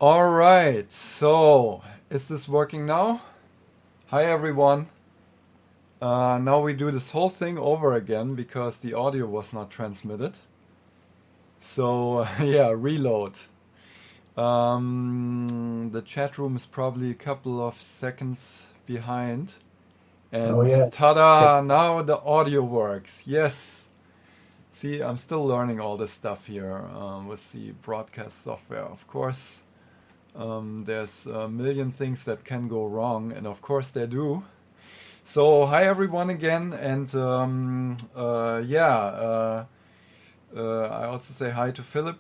All right, so is this working now? Hi everyone. Now we do this whole thing over again because the audio was not transmitted. So yeah, reload. The chat room is probably a couple of seconds behind. Oh And yeah, ta-da! text. Now the audio works. Yes. See, I'm still learning all this stuff here with the broadcast software. Of course, there's a million things that can go wrong, and of course they do. So, hi everyone again, and I also say hi to Philip,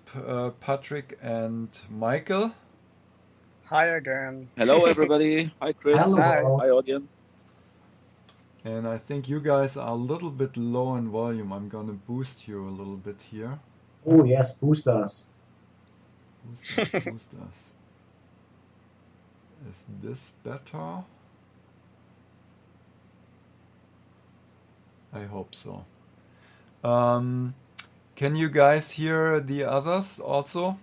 Patrick, and Michael. Hi again. Hello, everybody. Hi, Chris. Hi. Hello. Hi, audience. And I think you guys are a little bit low in volume. I'm gonna boost you a little bit here. Oh yes, boosters. Boost us. Is this better? I hope so. Um, can you guys hear the others also?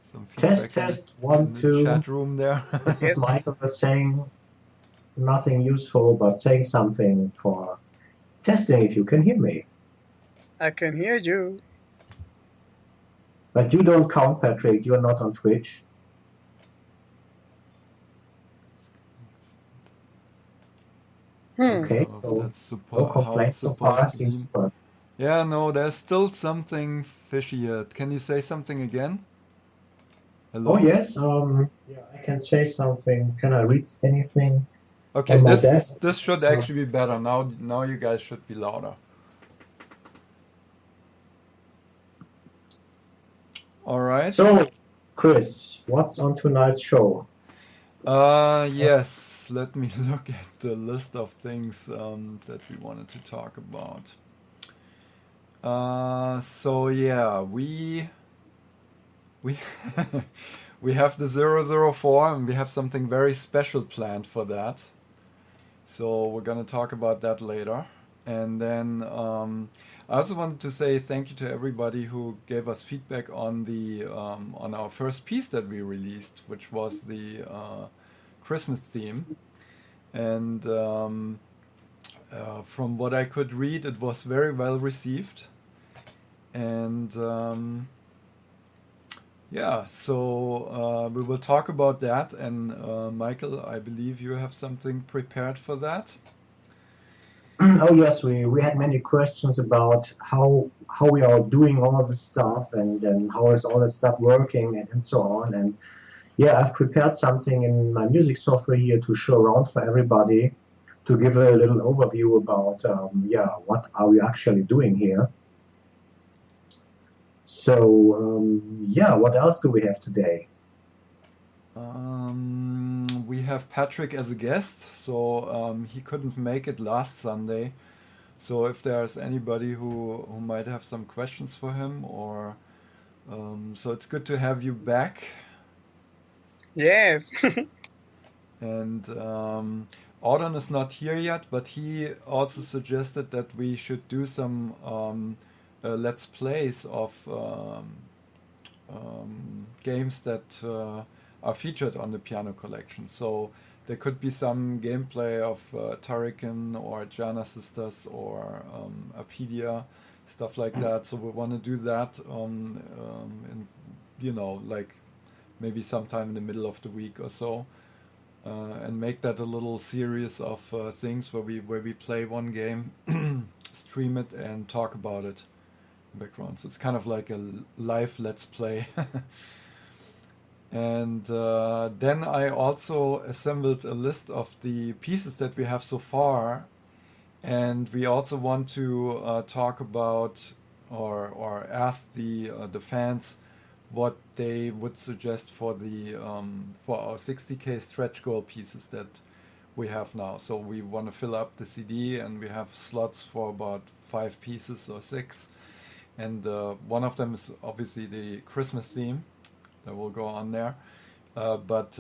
Some Test, feedback test, in one, the two. chat room there. This is Yes, Michael saying nothing useful, but saying something for testing if you can hear me. I can hear you. But you don't count, Patrick. You're not on Twitch. I Hmm. don't Okay, know if so that's no how it's complaints so supposed far. to Seems be. to work. Yeah, no, there's still something fishy here. Can you say something again? Oh Hello? yes, yeah, I can say something. Can I read anything Okay, on my this desk? this should So, actually be better. Now you guys should be louder. All right. so, Chris, what's on tonight's show? Yes, let me look at the list of things that we wanted to talk about. So yeah, we we have the 004 and we have something very special planned for that. So we're gonna talk about that later. And then I also wanted to say thank you to everybody who gave us feedback on our first piece that we released, which was the Christmas theme. And from what I could read, it was very well received. And yeah, so we will talk about that. And Michael, I believe you have something prepared for that. Oh yes, we had many questions about how we are doing all this stuff and how is all this stuff working and so on. And yeah, I've prepared something in my music software here to show around for everybody to give a little overview about yeah, what are we actually doing here. So yeah, what else do we have today? We have Patrick as a guest, so he couldn't make it last Sunday. So if there's anybody who might have some questions for him, or so it's good to have you back. Yes. And Audon is not here yet, but he also suggested that we should do some let's plays of games that are featured on the piano collection. So there could be some gameplay of Turrican or Jana Sisters or Apedia, stuff like that. So we want to do that in, like maybe sometime in the middle of the week or so. And make that a little series of things where we play one game, stream it, and talk about it in the background. So it's kind of like a live let's play. And then I also assembled a list of the pieces that we have so far, and we also want to talk about or ask the fans what they would suggest for our 60K stretch goal pieces that we have now. So we want to fill up the CD, and we have slots for about 5 pieces or 6. And one of them is obviously the Christmas theme that will go on there. But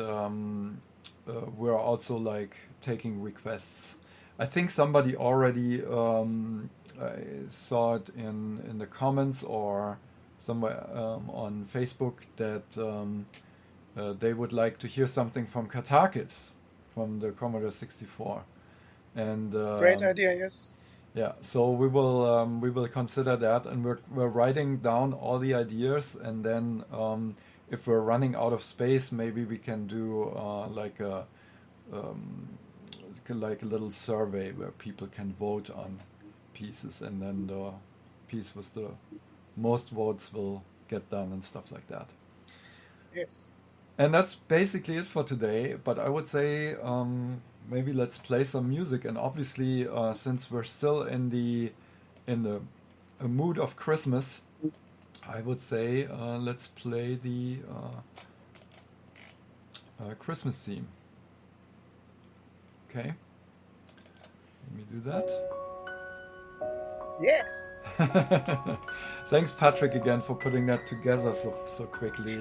we're also like taking requests. I think somebody already I saw it in the comments, or somewhere on Facebook that they would like to hear something from Katakis, from the Commodore 64. And Great idea, yes. yeah, so we will consider that, and we're writing down all the ideas, and then if we're running out of space, maybe we can do like a little survey where people can vote on pieces, and then the piece with the most votes will get done and stuff like that. Yes. And that's basically it for today. But I would say maybe let's play some music. And obviously, since we're still in the mood of Christmas, I would say let's play the Christmas theme. Okay, let me do that. Yes. Thanks, Patrick, again for putting that together so quickly.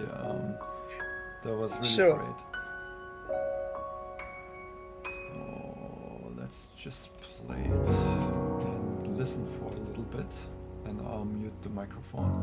That was really Sure. great. So let's just play it and listen for a little bit, and I'll mute the microphone.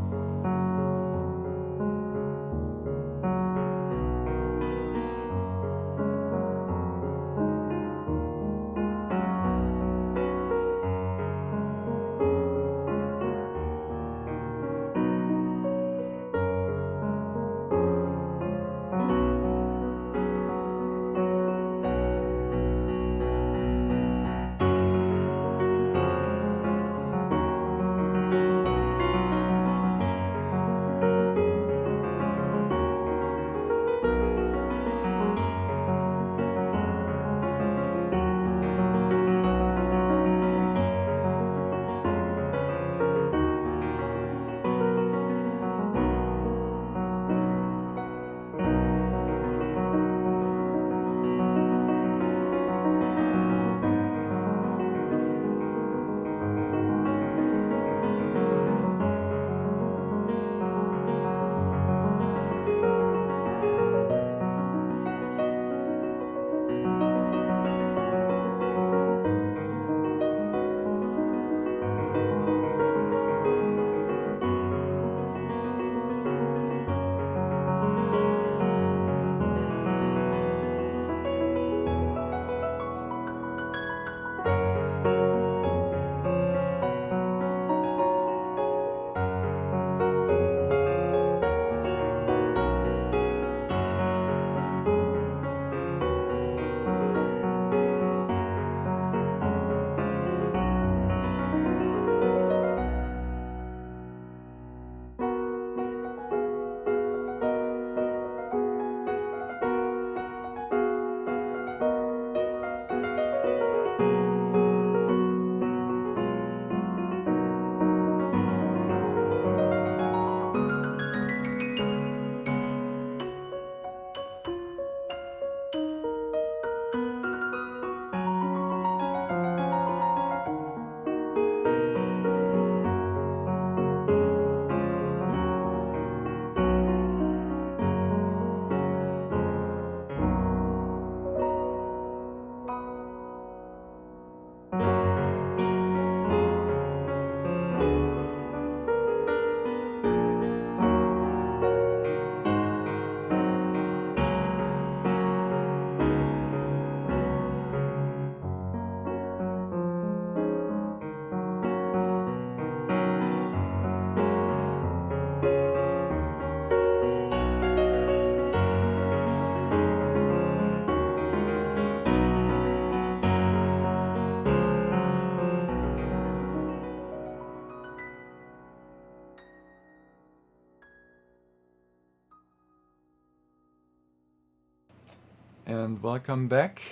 And welcome back.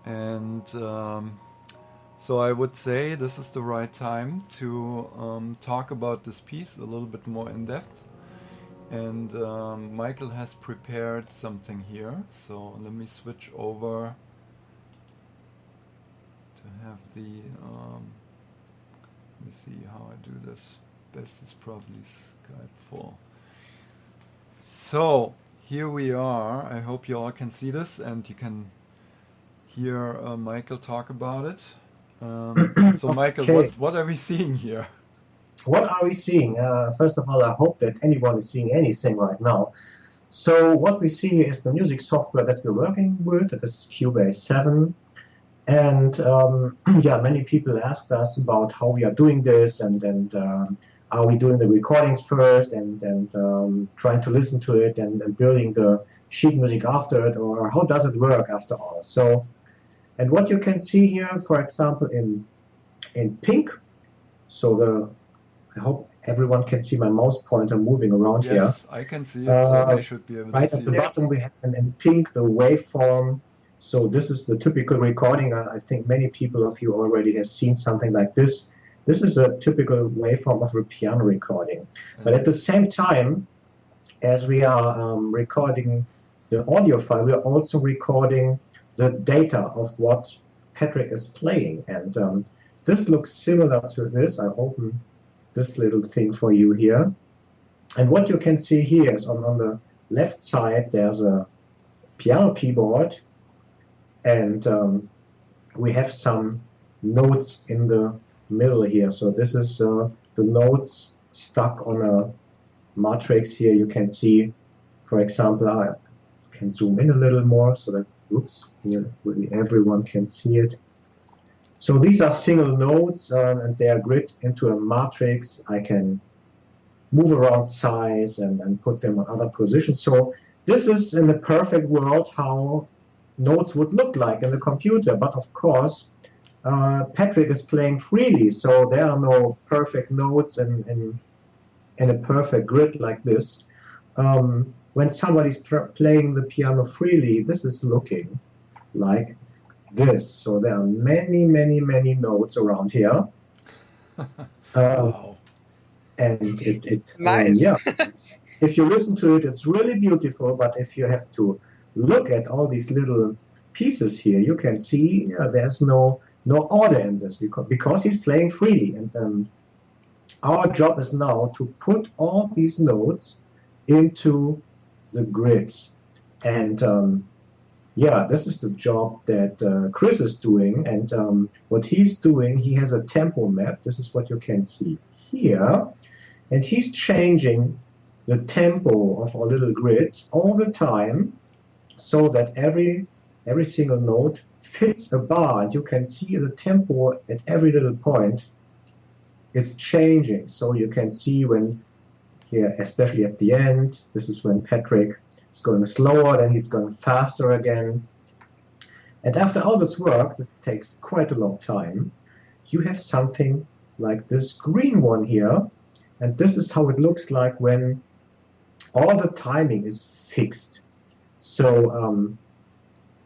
And so I would say this is the right time to talk about this piece a little bit more in depth. And Michael has prepared something here. So let me switch over to have the, let me see how I do this. Best is probably Skype full. So here we are. I hope you all can see this and you can hear Michael talk about it. So Michael, Okay. what are we seeing here? what are we seeing? First of all, I hope that anyone is seeing anything right now. So what we see here is the music software that we're working with. That is Cubase 7. And yeah, many people asked us about how we are doing this, and are we doing the recordings first and trying to listen to it and building the sheet music after it, or how does it work after all? So, and what you can see here, for example, in pink, so I hope everyone can see my mouse pointer moving around here. Yes, I can see it, so they should be able to Right see at the it. Yes. bottom we have in pink the waveform. So this is the typical recording. I think many people of you already have seen something like this. This is a typical waveform of a piano recording. But at the same time, as we are recording the audio file, we are also recording the data of what Patrick is playing. And this looks similar to this. I open this little thing for you here. And what you can see here is on the left side, there's a piano keyboard, and we have some notes in the middle here. So this is the notes stuck on a matrix here. You can see, for example, I can zoom in a little more so that, oops, here really everyone can see it. So these are single notes and they are grid into a matrix. I can move around size and put them on other positions. So this is in the perfect world how notes would look like in the computer. But of course, Patrick is playing freely, so there are no perfect notes in a perfect grid like this. When somebody's playing the piano freely, this is looking like this. So there are many, many, many notes around here. Wow. And it Nice. yeah. If you listen to it, it's really beautiful. But if you have to look at all these little pieces here, you can see there's no order in this because he's playing freely. And our job is now to put all these notes into the grid. And yeah, this is the job that Chris is doing. And what he's doing, he has a tempo map. This is what you can see here. And he's changing the tempo of our little grid all the time so that every single note fits a bar. And you can see the tempo at every little point. It's changing. So you can see when here, especially at the end, this is when Patrick is going slower, then he's going faster again. And after all this work, it takes quite a long time, you have something like this green one here. And this is how it looks like when all the timing is fixed. So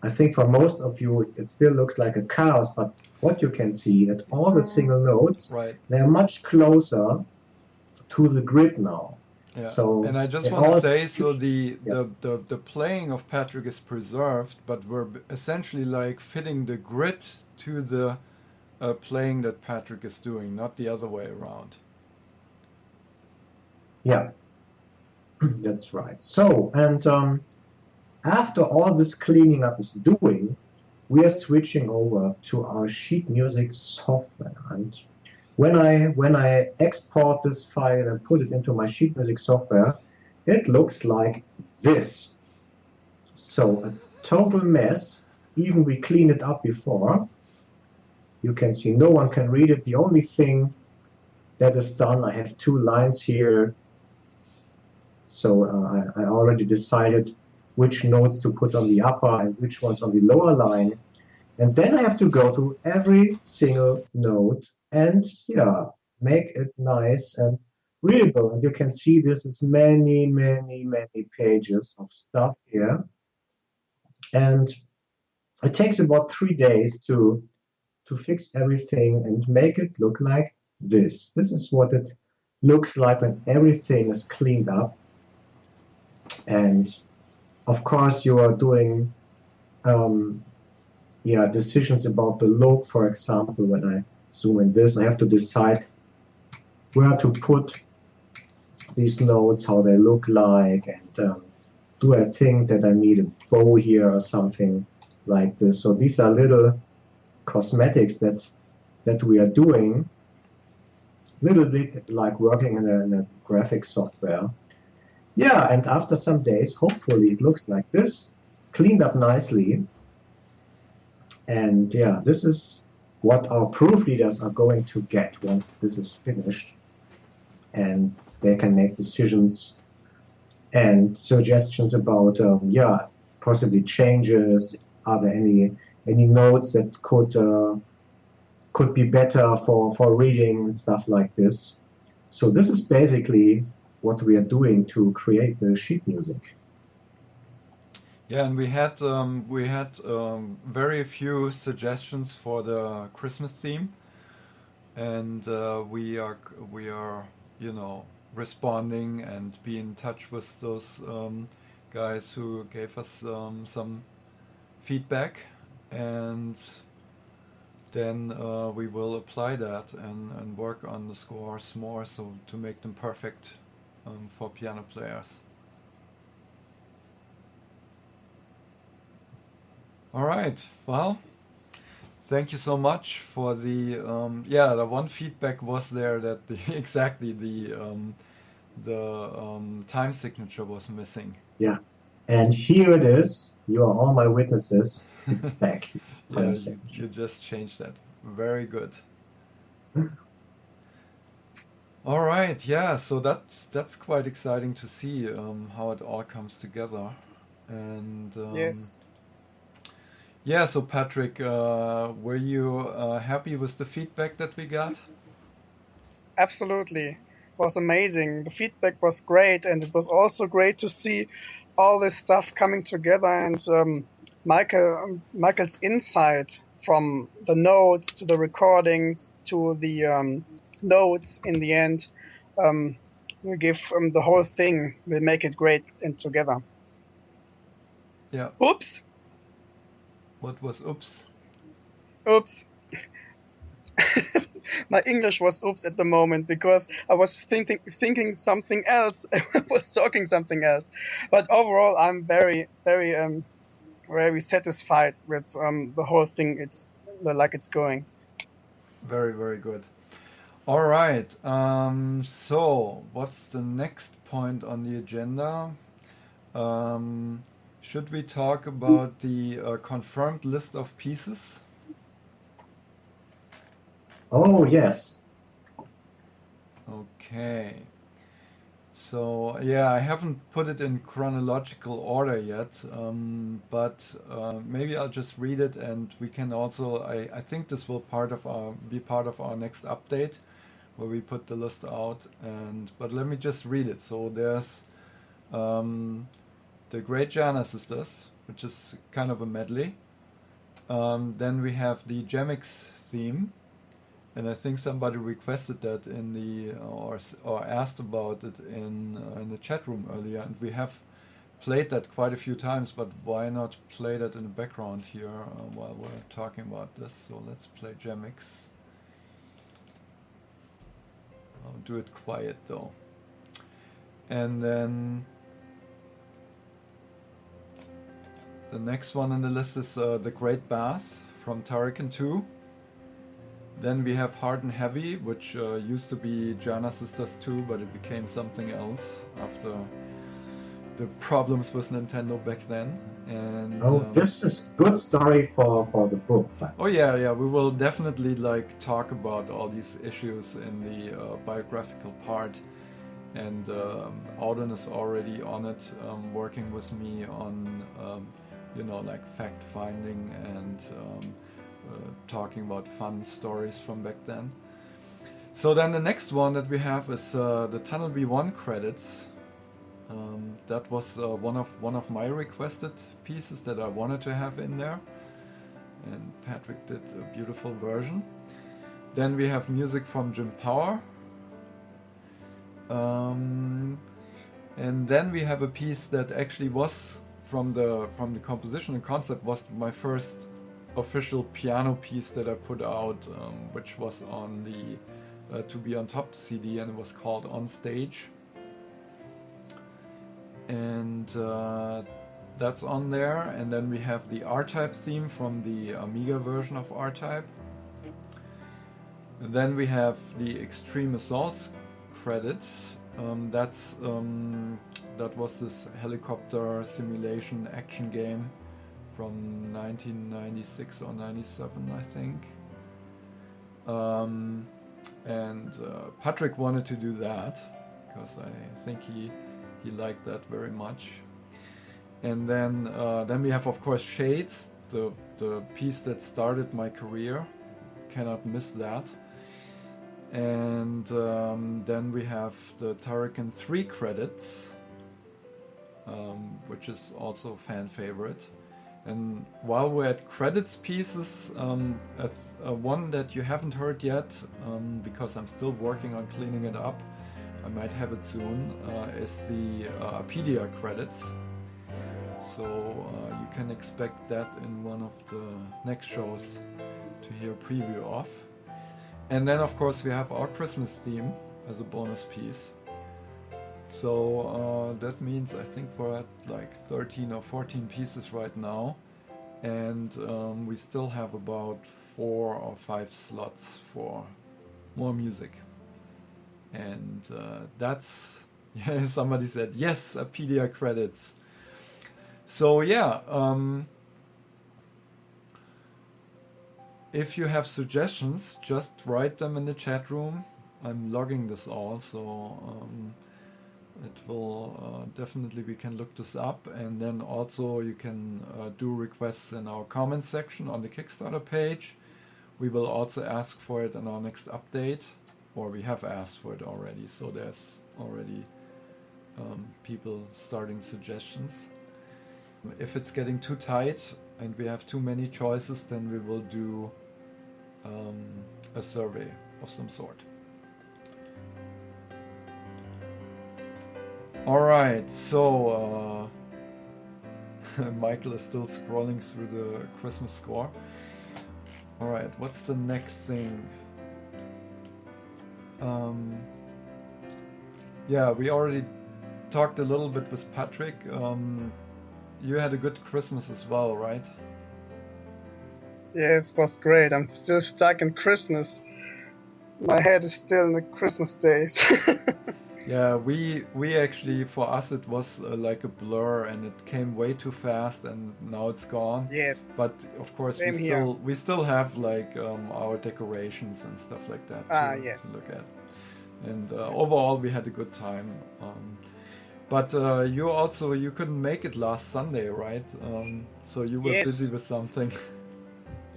I think for most of you, it still looks like a chaos, but what you can see that all the single notes, Right. they're much closer to the grid now. Yeah. So and I just they want to all- say, so the Yeah. the playing of Patrick is preserved, but we're essentially like fitting the grid to the playing that Patrick is doing, not the other way around. Yeah, that's right. So, and after all this cleaning up is doing, we are switching over to our sheet music software. And when I export this file and put it into my sheet music software, it looks like this. So a total mess. Even we cleaned it up before. You can see no one can read it. The only thing that is done, I have two lines here. So I already decided which notes to put on the upper and which ones on the lower line. And then I have to go to every single note and yeah, make it nice and readable. And you can see this is many, many, many pages of stuff here. And it takes about 3 days to fix everything and make it look like this. This is what it looks like when everything is cleaned up. And of course, you are doing decisions about the look. For example, when I zoom in this, I have to decide where to put these notes, how they look like, and do I think that I need a bow here or something like this. So these are little cosmetics that we are doing. little bit like working in a graphic software. Yeah, and after some days, hopefully it looks like this, cleaned up nicely. And yeah, this is what our proofreaders are going to get once this is finished. And they can make decisions and suggestions about, yeah, possibly changes. Are there any notes that could be better for reading and stuff like this? So this is basically what we are doing to create the sheet music. Yeah, and we had very few suggestions for the Christmas theme, and we are responding and be in touch with those guys who gave us some feedback, and then we will apply that and work on the scores more so to make them perfect for piano players. All right, well, thank you so much for the the one feedback was there that exactly the time signature was missing. Yeah, and here it is. You are all my witnesses. It's back. Yeah, you just changed that. Very good. All right, yeah, so that's quite exciting to see how it all comes together. And Yes, yeah, so Patrick, were you happy with the feedback that we got? absolutely. It was amazing. The feedback was great, and it was also great to see all this stuff coming together. And Michael's insight from the notes to the recordings to the notes in the end will give the whole thing will make it great and together. Yeah. Oops. What was oops? Oops. My English was oops at the moment because I was thinking something else. I was talking something else. But overall, I'm very, very satisfied with the whole thing. It's like it's going. Very, very good. All right. So, what's the next point on the agenda? Should we talk about the confirmed list of pieces? Oh, yes. Okay. So, yeah, I haven't put it in chronological order yet, but maybe I'll just read it and we can also, I think this will be part of our next update where we put the list out. But let me just read it. So there's the Great Jana Sisters, which is kind of a medley. Then we have the Gemix theme, and I think somebody requested that in the or asked about it in the chat room earlier, and we have played that quite a few times. But why not play that in the background here while we're talking about this? So let's play Gemix. I'll do it quiet though, and then the next one on the list is The Great Bass from Turrican 2. Then we have Hard and Heavy, which used to be Jana Sisters 2, but it became something else after the problems with Nintendo back then. And this is good story for the book. Oh yeah, we will definitely talk about all these issues in the biographical part. And Auden is already on it, working with me on fact finding and talking about fun stories from back then. So then the next one that we have is the Tunnel B1 credits. That was one of my requested pieces that I wanted to have in there, and Patrick did a beautiful version. Then we have music from Jim Power. And then we have a piece that actually was from the composition and concept, was my first official piano piece that I put out, which was on the To Be On Top CD, and it was called On Stage. And that's on there. And then we have the R-Type theme from the Amiga version of R-Type. And then we have the Extreme Assaults credit. That was this helicopter simulation action game from 1996 or 97, I think. And Patrick wanted to do that because I think he liked that very much. And then we have, of course, Shades, the piece that started my career. Cannot miss that. And then we have the Turrican 3 credits, which is also a fan favorite. And while we're at credits pieces, as one that you haven't heard yet, because I'm still working on cleaning it up, I might have it soon, is the Apedia credits. So you can expect that in one of the next shows to hear a preview of. And then of course we have our Christmas theme as a bonus piece. So that means I think we're at like 13 or 14 pieces right now, and we still have about 4 or 5 slots for more music. And that's, yeah, somebody said yes, Apedia credits. So yeah, if you have suggestions, just write them in the chat room. I'm logging this all, so it will definitely, we can look this up, and then also you can do requests in our comment section on the Kickstarter page. We will also ask for it in our next update, or we have asked for it already, so there's already people starting suggestions. If it's getting too tight and we have too many choices, then we will do a survey of some sort. Alright, so Michael is still scrolling through the Christmas score. Alright, what's the next thing? Yeah, we already talked a little bit with Patrick. You had a good Christmas as well, right? Yes, it was great. I'm still stuck in Christmas. My head is still in the Christmas days. Yeah, we actually, for us it was like a blur, and it came way too fast, and now it's gone. Yes. But of course we still have like our decorations and stuff like that to look at. And overall we had a good time. But you couldn't make it last Sunday, right? So you were busy with something.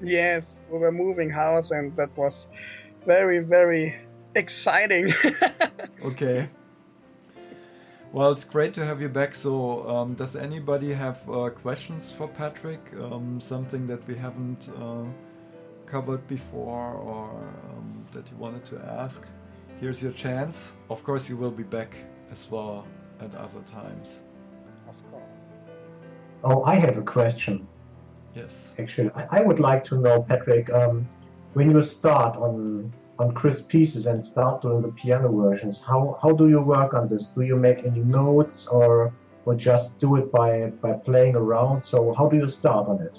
Yes, we were moving house, and that was very, very exciting. Okay. Well, it's great to have you back. So, does anybody have questions for Patrick? Something that we haven't covered before, or that you wanted to ask? Here's your chance. Of course, you will be back as well at other times. Of course. Oh, I have a question. Yes. Actually, I would like to know, Patrick, when you start on crisp pieces and start doing the piano versions, how do you work on this? Do you make any notes, or just do it by playing around? So how do you start on it?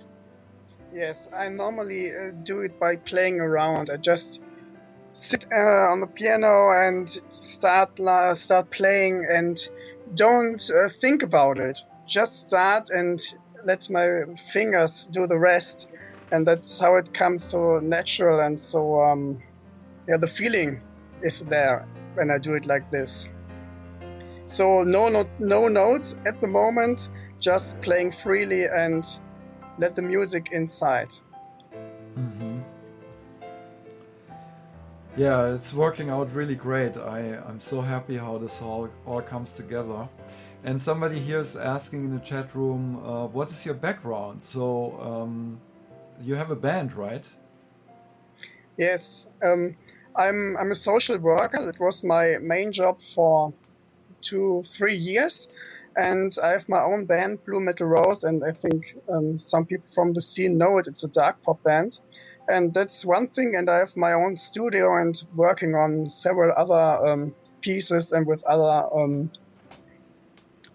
Yes, I normally do it by playing around. I just sit on the piano and start playing, and don't think about it. Just start and let my fingers do the rest, and that's how it comes so natural, and so the feeling is there when I do it like this. So no notes at the moment, just playing freely and let the music inside. Mm-hmm. Yeah, it's working out really great. I'm so happy how this all comes together. And somebody here is asking in the chat room, what is your background? So you have a band, right? Yes, I'm a social worker. That was my main job for 2-3 years, and I have my own band, Blue Metal Rose, and I think some people from the scene know it. It's a dark pop band, and that's one thing. And I have my own studio and working on several other pieces and with other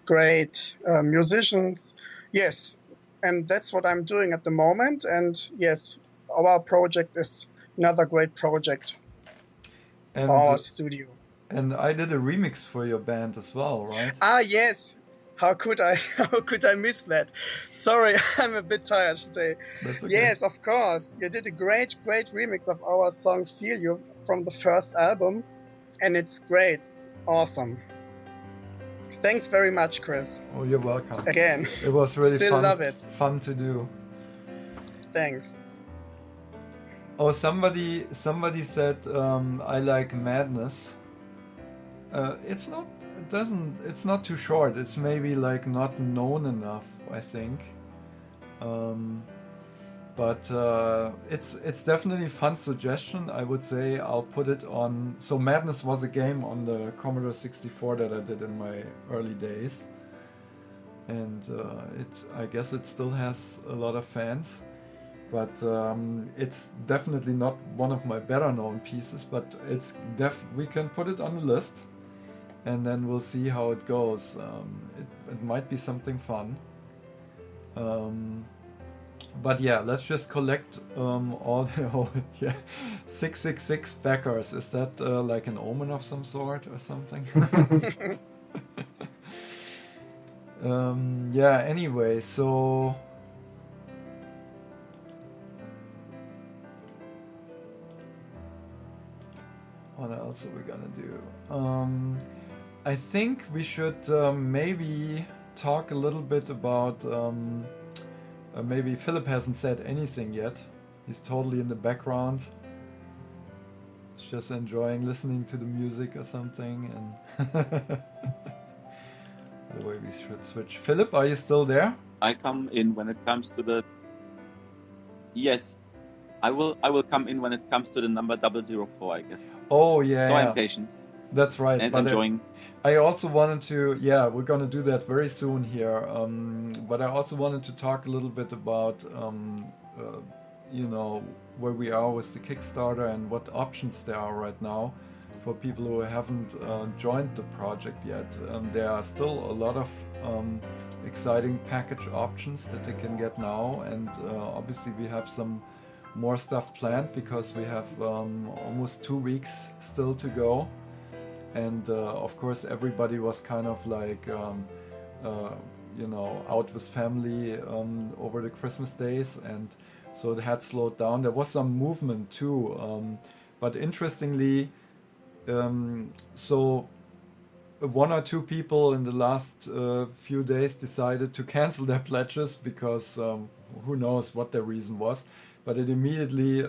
great musicians. Yes, and that's what I'm doing at the moment. And yes, our project is another great project. And for our studio. and I did a remix for your band as well, right? Ah, yes. How could I miss that? Sorry, I'm a bit tired today. That's okay. Yes, of course. You did a great remix of our song Feel You from the first album, and it's great. It's awesome. Thanks very much, Chris. Oh, you're welcome. Again. It was really Still love it. fun to do. Thanks. Oh, somebody said I like Madness. It's not too short. It's maybe like not known enough, I think. But it's definitely a fun suggestion. I would say I'll put it on. So Madness was a game on the Commodore 64 that I did in my early days, and I guess it still has a lot of fans. But it's definitely not one of my better known pieces. But we can put it on the list, and then we'll see how it goes. It might be something fun. But yeah, let's just collect all the 666 backers. Is that like an omen of some sort or something? Yeah, anyway, so what else are we gonna do? I think we should maybe talk a little bit about maybe Philip hasn't said anything yet. He's totally in the background. He's just enjoying listening to the music or something. And the way we should switch. Philip, are you still there? I come in when it comes to the... Yes, I will come in when it comes to the number 004, I guess. Oh, yeah. So I'm patient. That's right. And but enjoying. I also wanted to, yeah, we're going to do that very soon here. But I also wanted to talk a little bit about, where we are with the Kickstarter and what options there are right now for people who haven't joined the project yet. There are still a lot of exciting package options that they can get now. And obviously we have some more stuff planned because we have almost 2 weeks still to go. And of course, everybody was kind of like, out with family over the Christmas days, and so it had slowed down. There was some movement too, but interestingly, so one or two people in the last few days decided to cancel their pledges because who knows what their reason was, but it immediately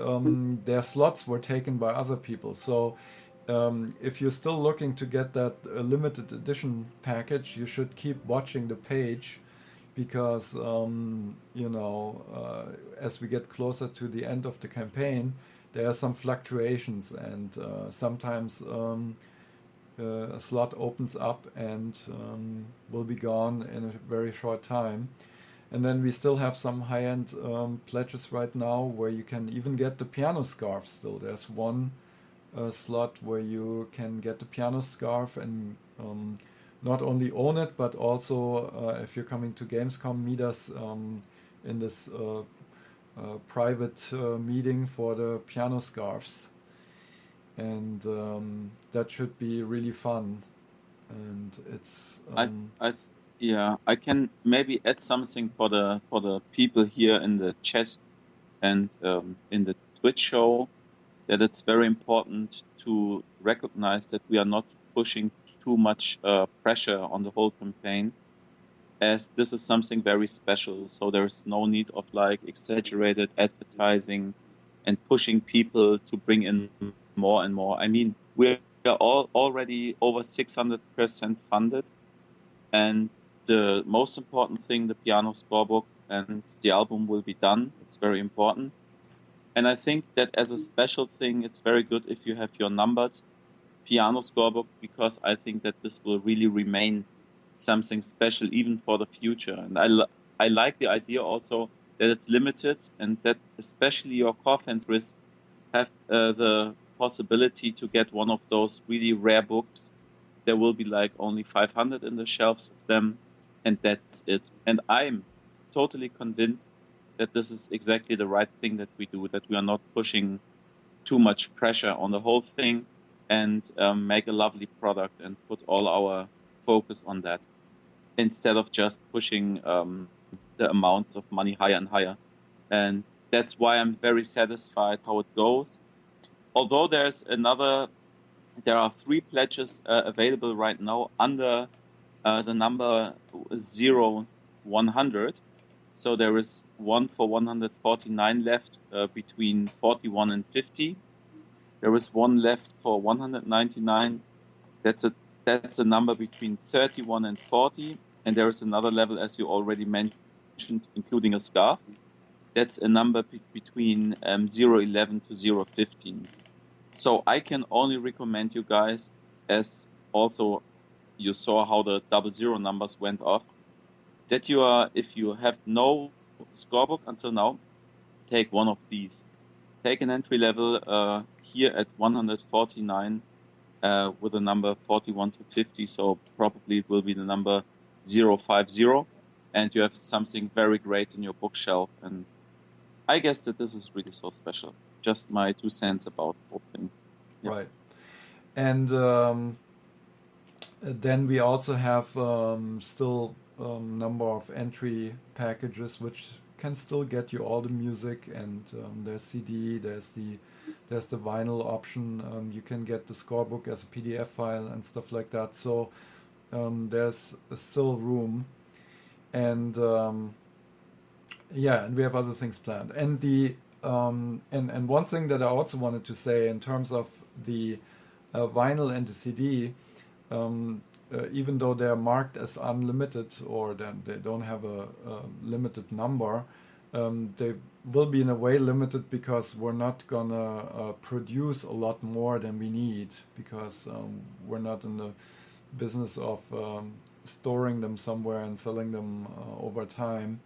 their slots were taken by other people. So. If you're still looking to get that limited edition package, you should keep watching the page because, as we get closer to the end of the campaign, there are some fluctuations and sometimes a slot opens up and will be gone in a very short time. And then we still have some high-end pledges right now where you can even get the piano scarf still. There's one slot where you can get the piano scarf and not only own it, but also if you're coming to Gamescom, meet us in this private meeting for the piano scarves, and that should be really fun. And it's I can maybe add something for the people here in the chat and in the Twitch show. That it's very important to recognize that we are not pushing too much pressure on the whole campaign, as this is something very special. So there is no need of like exaggerated advertising and pushing people to bring in more and more. I mean, we are all already over 600% funded, and the most important thing, the piano scorebook and the album will be done. It's very important. And I think that as a special thing, it's very good if you have your numbered piano scorebook, because I think that this will really remain something special even for the future. And I like the idea also that it's limited and that especially your core fans, Chris, have the possibility to get one of those really rare books. There will be like only 500 in the shelves of them, and that's it. And I'm totally convinced that this is exactly the right thing that we do, that we are not pushing too much pressure on the whole thing. and make a lovely product and put all our focus on that instead of just pushing the amounts of money higher and higher. And that's why I'm very satisfied how it goes. Although there are 3 pledges available right now under the number 0100. So there is one for 149 left between 41 and 50. There is one left for 199. That's a number between 31 and 40. And there is another level, as you already mentioned, including a scarf. That's a number between 011 to 015. So I can only recommend you guys, as also you saw how the 00 numbers went off, that if you have no scorebook until now, take one of these. Take an entry level here at 149 with a number 41 to 50. So probably it will be the number 050, and you have something very great in your bookshelf. And I guess that this is really so special. Just my 2 cents about the whole thing. Yeah. Right. And then we also have still number of entry packages which can still get you all the music, and there's CD, there's the vinyl option. You can get the scorebook as a PDF file and stuff like that. So there's still room, and and we have other things planned. And and one thing that I also wanted to say in terms of the vinyl and the CD, even though they're marked as unlimited, or they don't have a limited number, they will be in a way limited because we're not gonna produce a lot more than we need, because we're not in the business of storing them somewhere and selling them over time.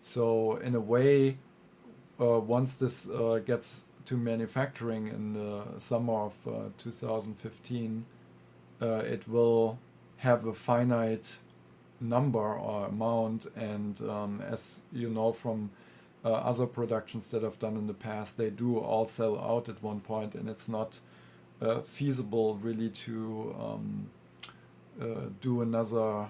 So in a way, once this gets to manufacturing in the summer of 2015, it will have a finite number or amount, and as you know from other productions that I've done in the past, they do all sell out at one point, and it's not feasible really to do another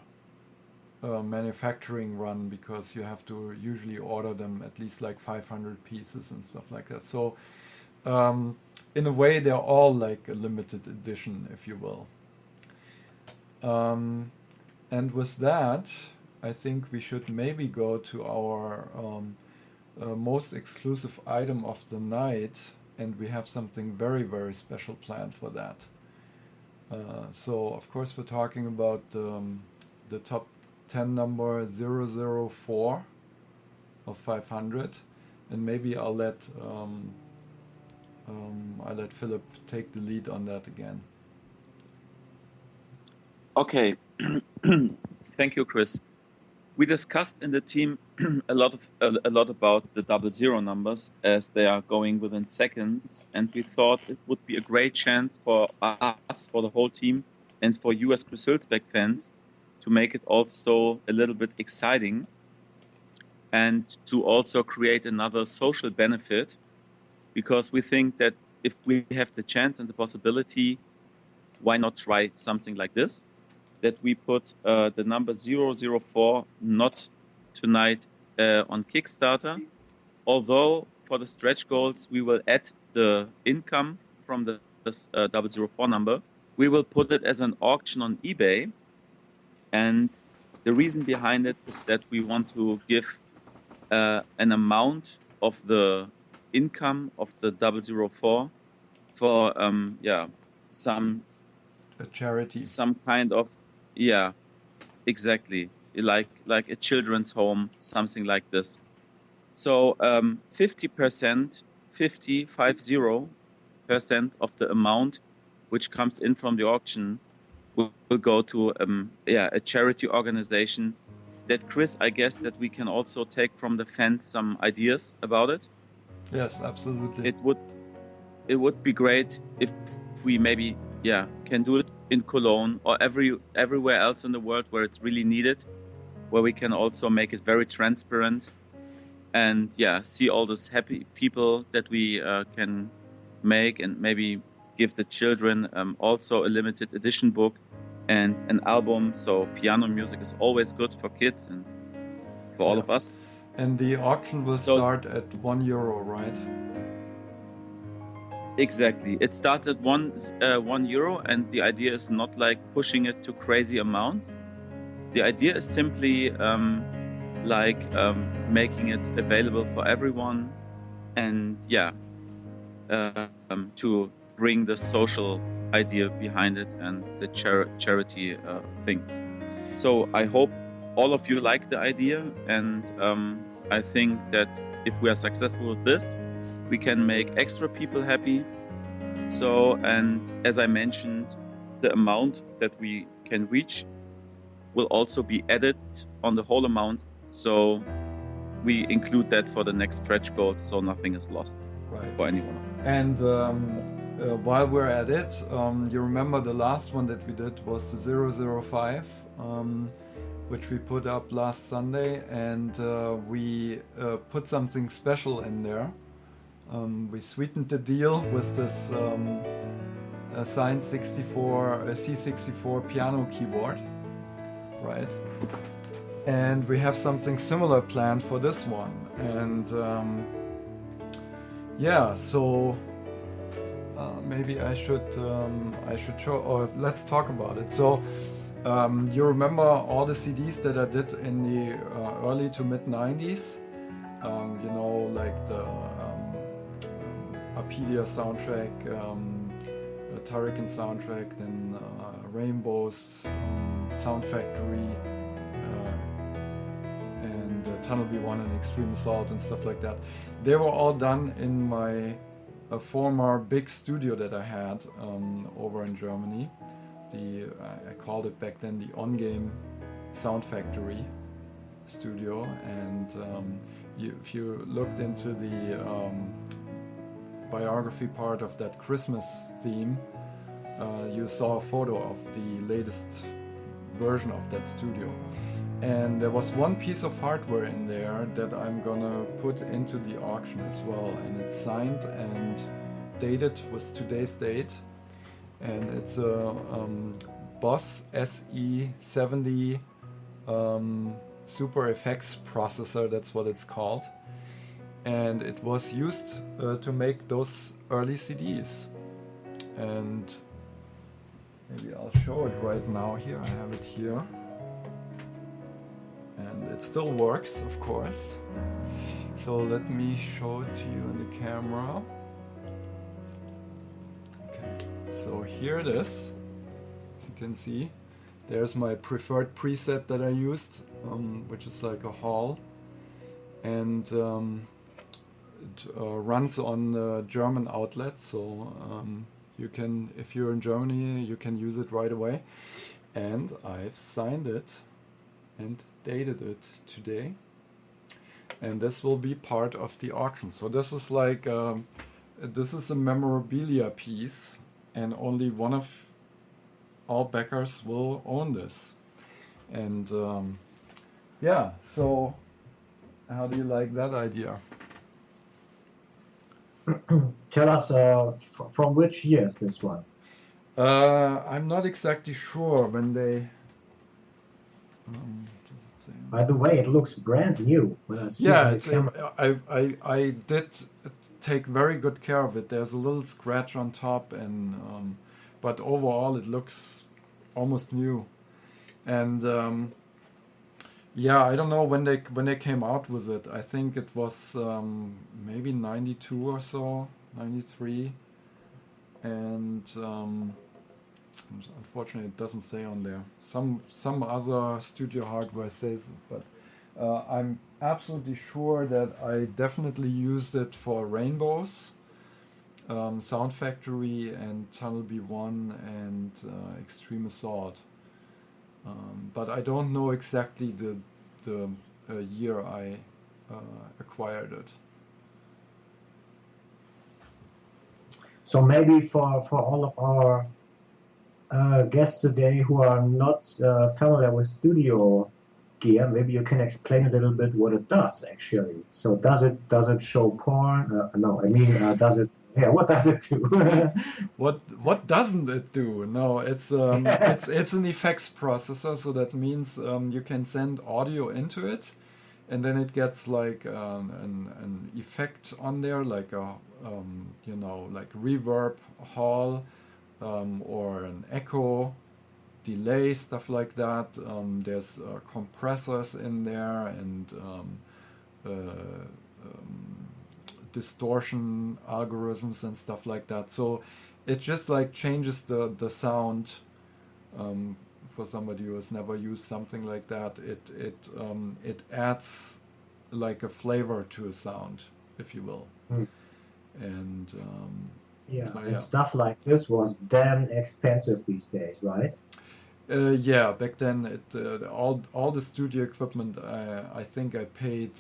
manufacturing run, because you have to usually order them at least like 500 pieces and stuff like that. So in a way, they're all like a limited edition, if you will. And with that, I think we should maybe go to our most exclusive item of the night, and we have something very, very special planned for that. So of course we're talking about the top 10 number 004 of 500, and maybe I'll let Philip take the lead on that again. Okay, thank you, Chris. We discussed in the team a lot about the 00 numbers, as they are going within seconds, and we thought it would be a great chance for us, for the whole team, and for you as Chris Hülsbeck fans, to make it also a little bit exciting, and to also create another social benefit, because we think that if we have the chance and the possibility, why not try something like this? That we put the number 004 not tonight on Kickstarter, although for the stretch goals we will add the income from the 004 number. We will put it as an auction on eBay, and the reason behind it is that we want to give an amount of the income of the 004 for some A charity. some kind of, yeah, exactly, like a children's home, something like this. So 50% of the amount which comes in from the auction will go to a charity organization that, Chris, I guess that we can also take from the fans some ideas about it. Yes, absolutely. It would be great if we maybe can do it in Cologne or everywhere else in the world where it's really needed, where we can also make it very transparent and see all those happy people that we can make, and maybe give the children also a limited edition book and an album. So piano music is always good for kids and for all of us. And the auction will start at €1, right? Exactly. It starts at €1, and the idea is not like pushing it to crazy amounts. The idea is simply making it available for everyone, and to bring the social idea behind it and the charity thing. So I hope all of you like the idea, and I think that if we are successful with this, we can make extra people happy. So, and as I mentioned, the amount that we can reach will also be added on the whole amount. So we include that for the next stretch goals, so nothing is lost for anyone. And while we're at it, you remember the last one that we did was the 005, which we put up last Sunday, and we put something special in there. We sweetened the deal with this signed C64 piano keyboard, right? And we have something similar planned for this one. And so maybe I should show, or let's talk about it. So you remember all the CDs that I did in the early to mid 90s? Like the Arpedia soundtrack, Turrican soundtrack, then Rainbows, Sound Factory, and Tunnel B1 and Extreme Assault and stuff like that. They were all done in my former big studio that I had over in Germany. I called it back then the On Game Sound Factory studio, and if you looked into the biography part of that Christmas theme, you saw a photo of the latest version of that studio. And there was one piece of hardware in there that I'm gonna put into the auction as well, and it's signed and dated with today's date, and it's a Boss SE70 Super FX processor, that's what it's called. And it was used to make those early CDs. And maybe I'll show it right now here. I have it here. And it still works, of course. So let me show it to you in the camera. Okay, so here it is. As you can see, there's my preferred preset that I used, which is like a Hall. And it runs on the German outlet, so you can, if you're in Germany, you can use it right away. And I've signed it and dated it today, and this will be part of the auction. So this is like this is a memorabilia piece, and only one of all backers will own this. And so how do you like that idea? Tell us from which year is this one? I'm not exactly sure when they. By the way, it looks brand new. When I see I did take very good care of it. There's a little scratch on top, and but overall it looks almost new. And I don't know when they came out with it. I think it was maybe 92 or so, 93, and unfortunately it doesn't say on there. Some other studio hardware says it, but I'm absolutely sure that I definitely used it for Rainbows, Sound Factory, and Tunnel B1, and Extreme Assault. But I don't know exactly the year I acquired it. So maybe for all of our guests today who are not familiar with studio gear, maybe you can explain a little bit what it does actually. So does it show porn? No, I mean, does it Yeah, what does it do? What doesn't it do? No, it's an effects processor, so that means you can send audio into it, and then it gets like an effect on there, like a like reverb, hall, or an echo, delay, stuff like that. There's compressors in there and uh, um, distortion algorithms and stuff like that. So it just like changes the sound. For somebody who has never used something like that, it adds like a flavor to a sound, if you will. Hmm. And Yeah, so, and yeah. stuff like this was damn expensive these days, right? Yeah, back then all the studio equipment, I think I paid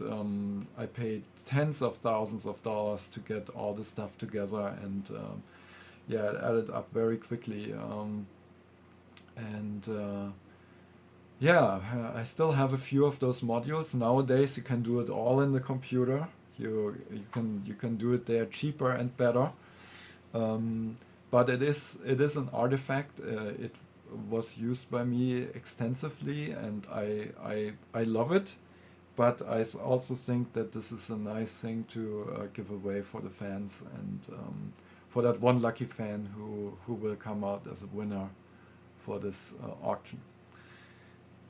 tens of thousands of dollars to get all the stuff together, and yeah, it added up very quickly. And yeah, I still have a few of those modules. Nowadays, you can do it all in the computer. You can do it there cheaper and better. But it is an artifact. It was used by me extensively, and I love it. But I also think that this is a nice thing to give away for the fans, and for that one lucky fan who will come out as a winner for this auction.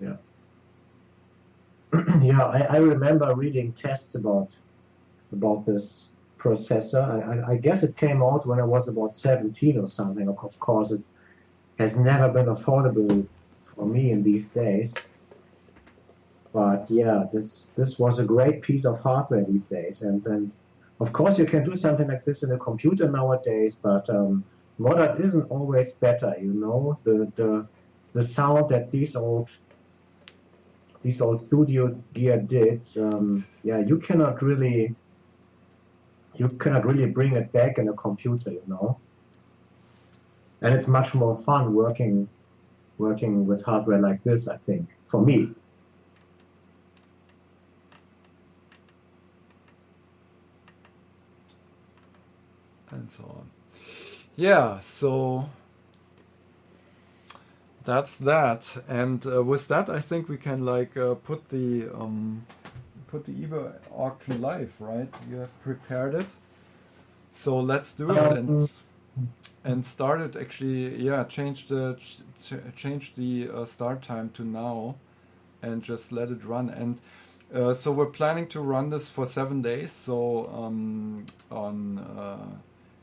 Yeah. Yeah, I remember reading tests about this processor. I guess it came out when I was about 17 or something. Of course, it has never been affordable for me in these days. But yeah, this was a great piece of hardware these days. And of course, you can do something like this in a computer nowadays, but modern isn't always better, you know? The sound that these old studio gear did, yeah, you cannot really bring it back in a computer, you know. And it's much more fun working with hardware like this, I think, for me. And so on. Yeah, so that's that. And with that, I think we can like put the eBay auction live, right? You have prepared it, so let's do it and start it. Actually, yeah, change the start time to now, and just let it run. And so we're planning to run this for 7 days. So on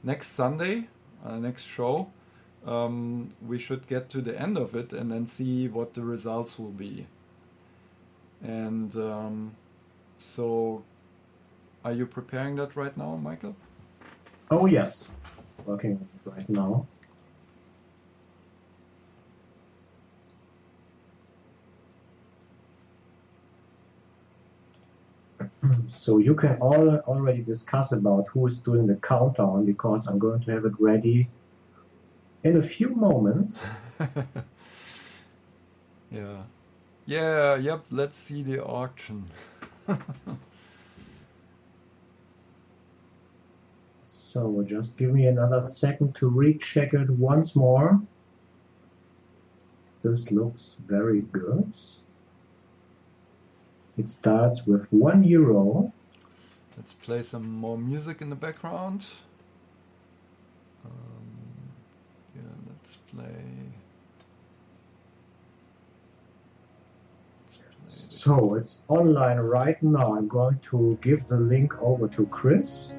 next Sunday, next show, we should get to the end of it and then see what the results will be. And so, are you preparing that right now, Michael? Oh yes, working on it right now. So you can already discuss about who is doing the countdown, because I'm going to have it ready in a few moments. Yeah. Yeah, yep, let's see the auction. So just give me another second to recheck it once more. This looks very good. It starts with €1. Let's play some more music in the background. Yeah, let's play. So it's online right now. I'm going to give the link over to Chris.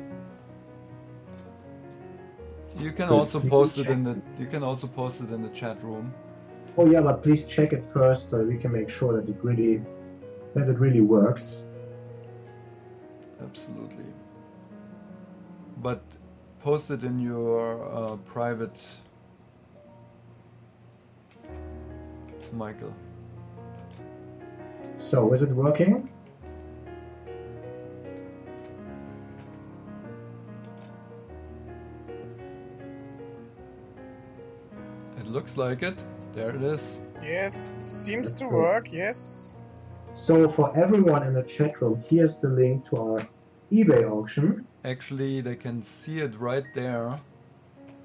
You can Chris, also please post it check. you can also post it in the chat room. Oh yeah, but please check it first so we can make sure that it really works. Absolutely. But post it in your private, Michael. So is it working? It looks like it. There it is. Yes, seems That's to good. work, yes. So for everyone in the chat room, here's the link to our eBay auction. Actually, they can see it right there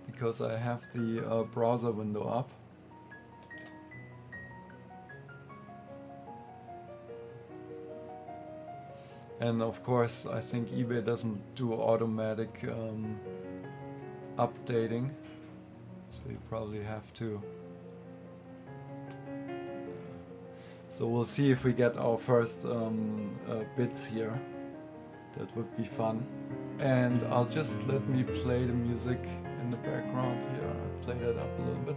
because I have the browser window up. And of course, I think eBay doesn't do automatic updating, so you probably have to. So we'll see if we get our first bits here. That would be fun. And I'll just let me play the music in the background here. I'll play that up a little bit.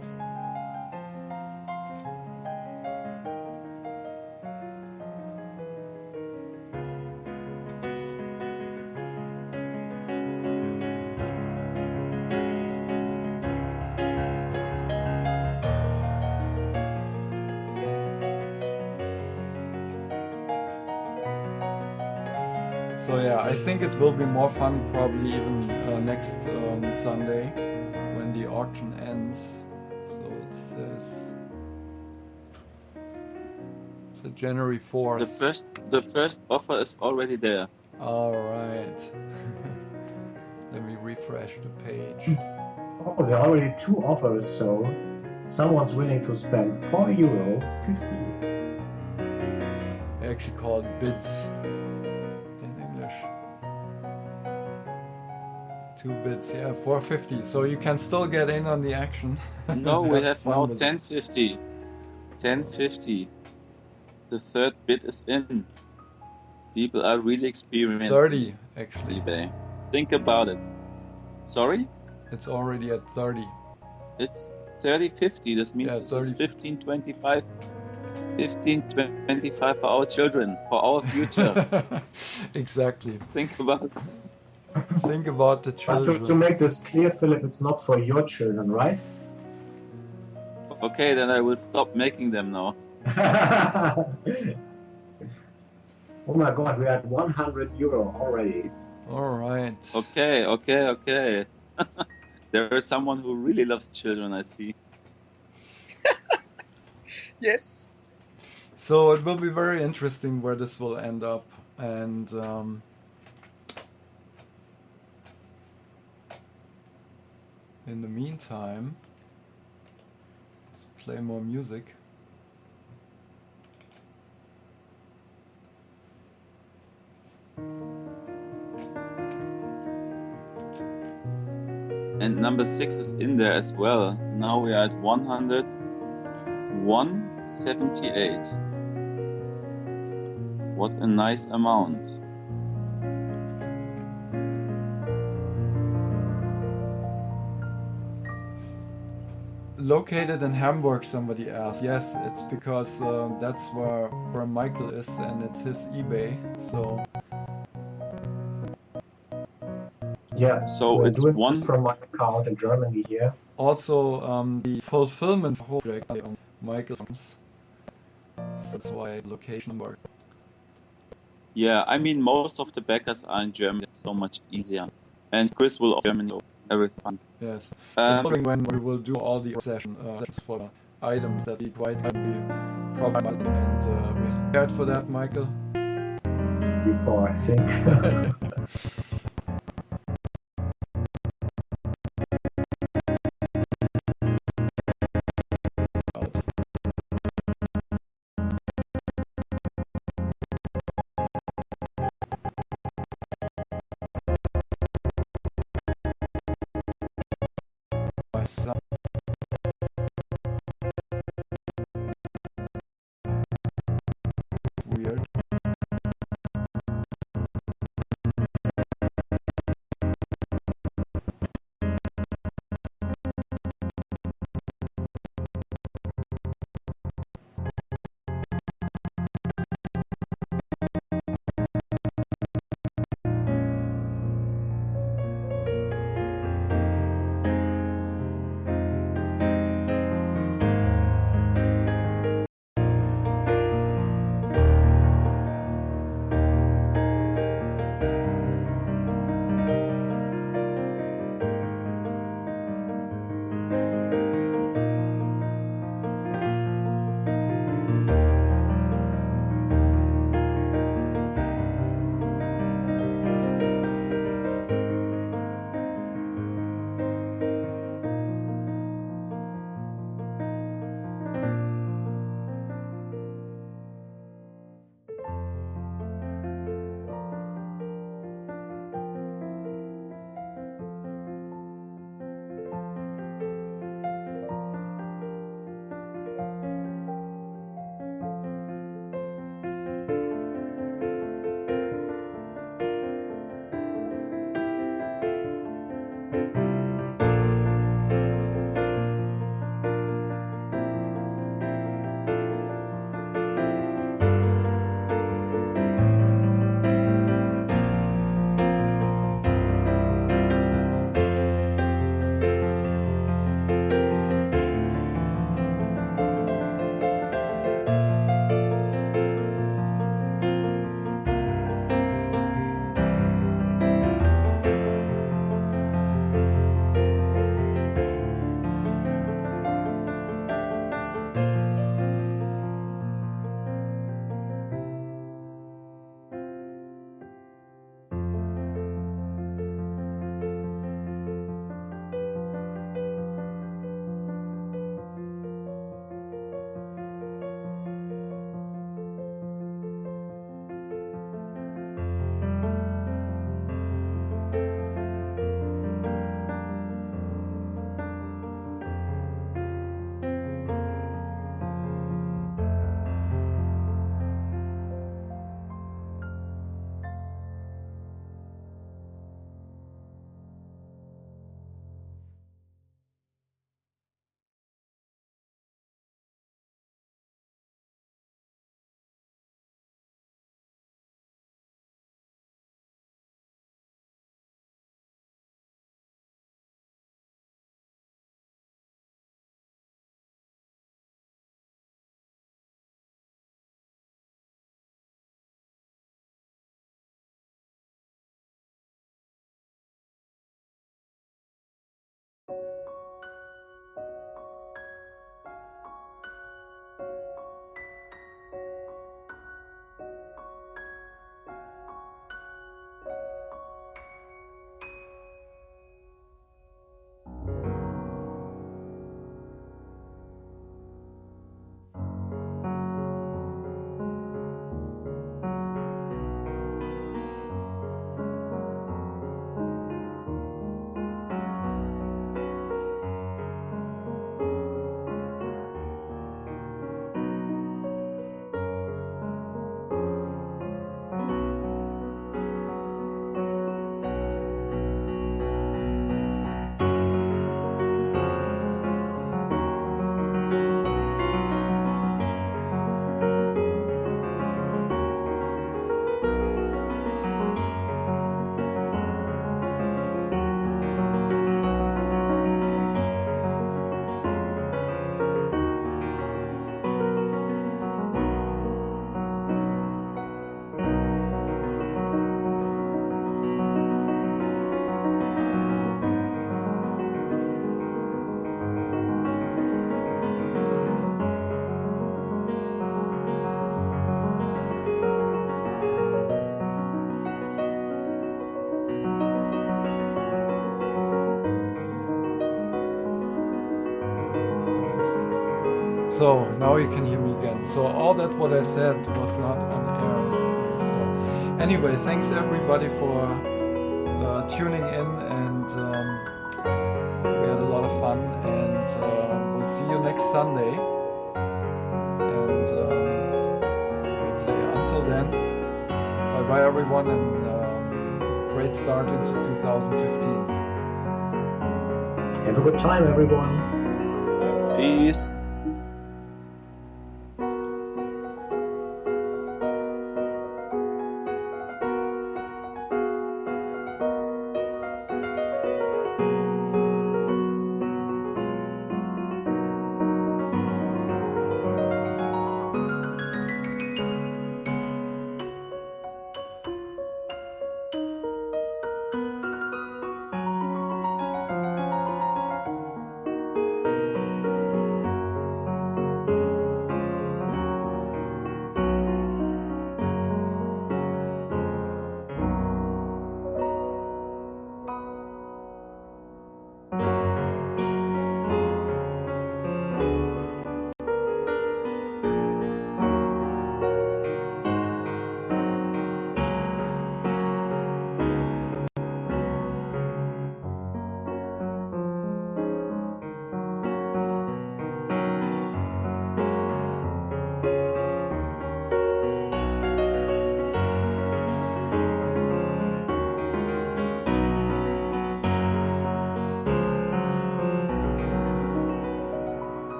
So yeah, I think it will be more fun probably even next Sunday when the auction ends. So it's this. So January 4th. The first offer is already there. All right. Let me refresh the page. Oh, there are already 2 offers, so someone's willing to spend €4.50. They actually call it bids in English. 2 bids, yeah, 450. So you can still get in on the action. No, we have fun now with it. 1050. 1050. The third bid is in. People are really experienced. 30 actually. eBay. Think about it. Sorry? It's already at 30. It's 30-50. This means Yeah, this is 30. 15-25. 15-25 for our children, for our future. Exactly. Think about it. Think about the But children. to make this clear, Philip, it's not for your children, right? Okay, then I will stop making them now. Oh my god, we're at €100 already. All right. Okay. There is someone who really loves children, I see. Yes. So it will be very interesting where this will end up, and in the meantime, let's play more music. And number 6 is in there as well. Now we are at 178. What a nice amount. Located in Hamburg, somebody asked. Yes, it's because that's where Michael is, and it's his eBay. So Yeah, So we're it's doing one. this from my account in Germany here. also the fulfillment project Michael comes. So that's why location work. Yeah, I mean, most of the backers are in Germany. It's so much easier. And Chris will also Germany, everything. Yes. Um, Wondering when we will do all the sessions for the items that we quite can be problem, and we're prepared for that, Michael. Before, I think. My son. Weird. So now you can hear me again. So all that what I said was not on air. So anyway, thanks everybody for tuning in, and we had a lot of fun, and we'll see you next Sunday. And let's say until then, bye bye everyone, and great start into 2015. Have a good time, everyone. Peace.